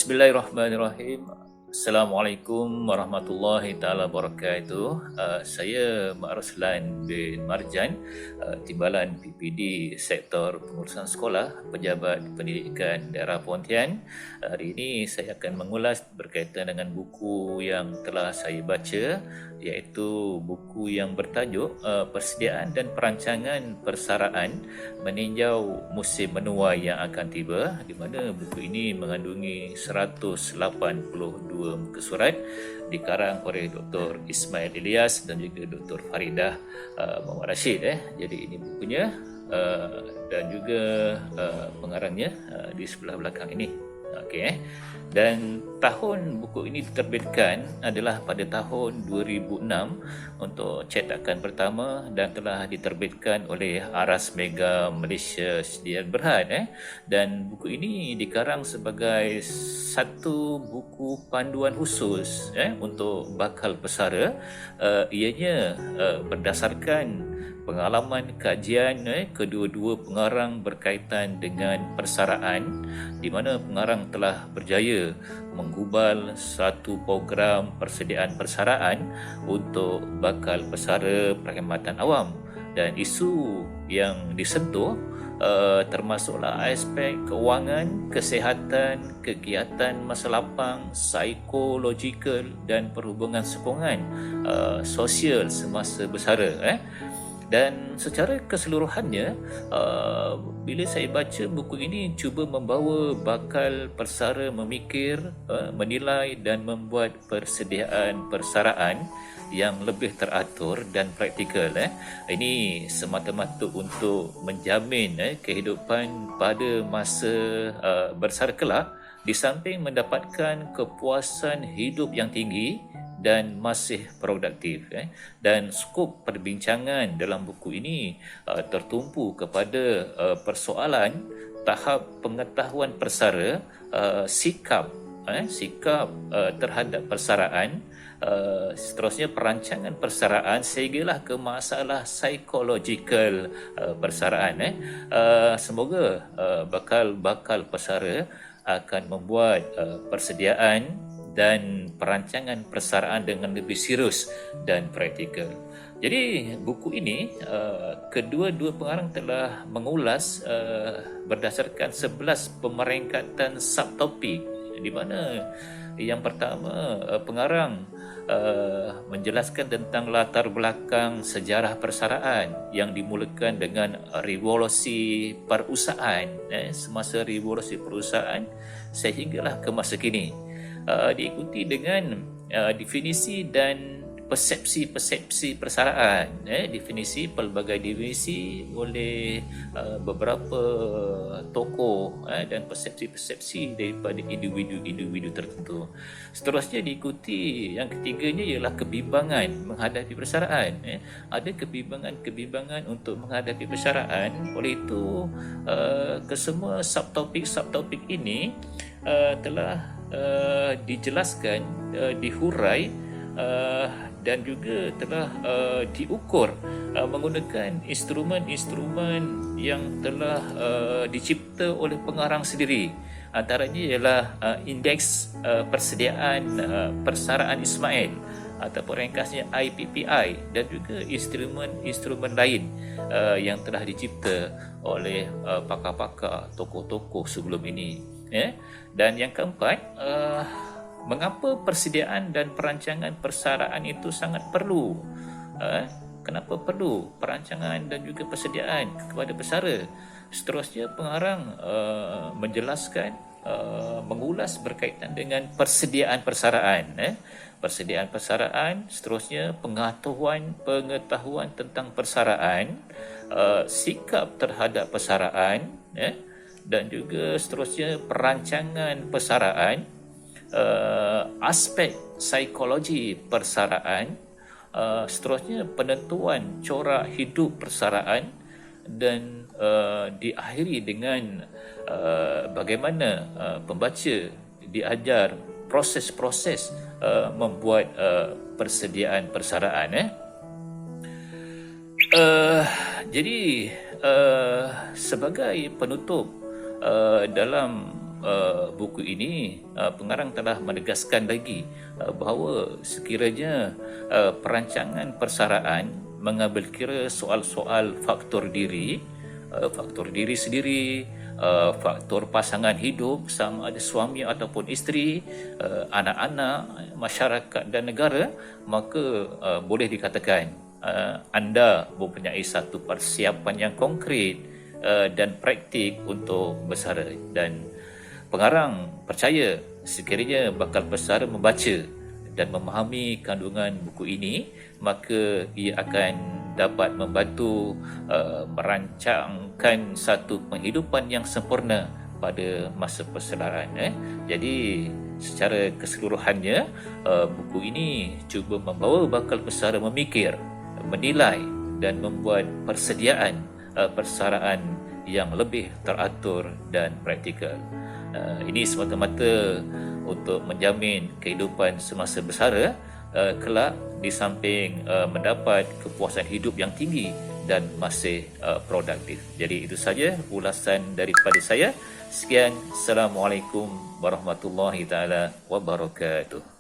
Bismillahirrahmanirrahim. Assalamualaikum warahmatullahi taala wabarakatuh. Saya Mak Roslan bin Marjan, Timbalan PPD Sektor Pengurusan Sekolah, Pejabat Pendidikan Daerah Pontian. Hari ini saya akan mengulas berkaitan dengan buku yang telah saya baca, iaitu buku yang bertajuk Persediaan dan Perancangan Persaraan Meninjau Musim Menuai yang akan tiba, di mana buku ini mengandungi 182 muka surat dikarang oleh Dr. Ismail Ilyas dan juga Dr. Faridah Muhammad Rashid. Jadi ini bukunya dan juga pengarangnya di sebelah belakang ini. Okey. Dan tahun buku ini diterbitkan adalah pada tahun 2006 untuk cetakan pertama dan telah diterbitkan oleh Aras Mega Malaysia Sdn Berhad. Dan buku ini dikarang sebagai satu buku panduan khusus untuk bakal pesara. Ianya berdasarkan pengalaman kajian kedua-dua pengarang berkaitan dengan persaraan, di mana pengarang telah berjaya menggubal satu program persediaan persaraan untuk bakal pesara perkhidmatan awam, dan isu yang disentuh termasuklah aspek keuangan, kesihatan, kegiatan masa lapang, psikologikal dan perhubungan sokongan sosial semasa bersara. Dan secara keseluruhannya, bila saya baca buku ini cuba membawa bakal persara memikir, menilai dan membuat persediaan persaraan yang lebih teratur dan praktikal. Ini semata-mata untuk menjamin kehidupan pada masa bersara kelak, di samping mendapatkan kepuasan hidup yang tinggi dan masih produktif. Dan skop perbincangan dalam buku ini tertumpu kepada persoalan tahap pengetahuan persara, sikap terhadap persaraan, seterusnya perancangan persaraan, sehinggalah ke masalah psikologikal persaraan. Semoga bakal pesara akan membuat persediaan dan perancangan persaraan dengan lebih serius dan praktikal. Jadi buku ini kedua-dua pengarang telah mengulas berdasarkan 11 pemeringkatan subtopik, di mana yang pertama pengarang menjelaskan tentang latar belakang sejarah persaraan yang dimulakan dengan revolusi perusahaan, semasa revolusi perusahaan sehinggalah ke masa kini. Diikuti dengan definisi dan persepsi persaraan, definisi pelbagai definisi oleh beberapa tokoh dan persepsi daripada individu-individu tertentu. Seterusnya diikuti, yang ketiganya ialah kebimbangan menghadapi persaraan. Ada kebimbangan untuk menghadapi persaraan. Oleh itu kesemua subtopik ini telah dijelaskan, dihurai dan juga telah diukur menggunakan instrumen-instrumen yang telah dicipta oleh pengarang sendiri. Antaranya ialah Indeks Persediaan Persaraan Ismail ataupun ringkasnya IPPI, dan juga instrumen-instrumen lain yang telah dicipta oleh pakar-pakar, tokoh-tokoh sebelum ini. Dan yang keempat, mengapa persediaan dan perancangan persaraan itu sangat perlu? Kenapa perlu perancangan dan juga persediaan kepada pesara? Seterusnya pengarang menjelaskan, mengulas berkaitan dengan persediaan persaraan. Persediaan persaraan, seterusnya pengetahuan tentang persaraan, sikap terhadap persaraan, dan juga seterusnya perancangan persaraan, aspek psikologi persaraan, seterusnya penentuan corak hidup persaraan, dan diakhiri dengan bagaimana pembaca diajar proses-proses membuat persediaan persaraan. Jadi sebagai penutup dalam buku ini, pengarang telah menegaskan lagi bahawa sekiranya perancangan persaraan mengambil kira soal-soal faktor diri sendiri, faktor pasangan hidup sama ada suami ataupun isteri, anak-anak, masyarakat dan negara, maka boleh dikatakan anda mempunyai satu persiapan yang konkret dan praktik untuk bersara. Dan pengarang percaya sekiranya bakal bersara membaca dan memahami kandungan buku ini, maka ia akan dapat membantu merancangkan satu penghidupan yang sempurna pada masa persaudaraan. Jadi secara keseluruhannya, buku ini cuba membawa bakal bersara memikir, menilai dan membuat persediaan persaraan yang lebih teratur dan praktikal. Ini semata-mata untuk menjamin kehidupan semasa bersara kelak, di samping mendapat kepuasan hidup yang tinggi dan masih produktif. Jadi itu saja ulasan daripada saya. Sekian, Assalamualaikum warahmatullahi taala wabarakatuh.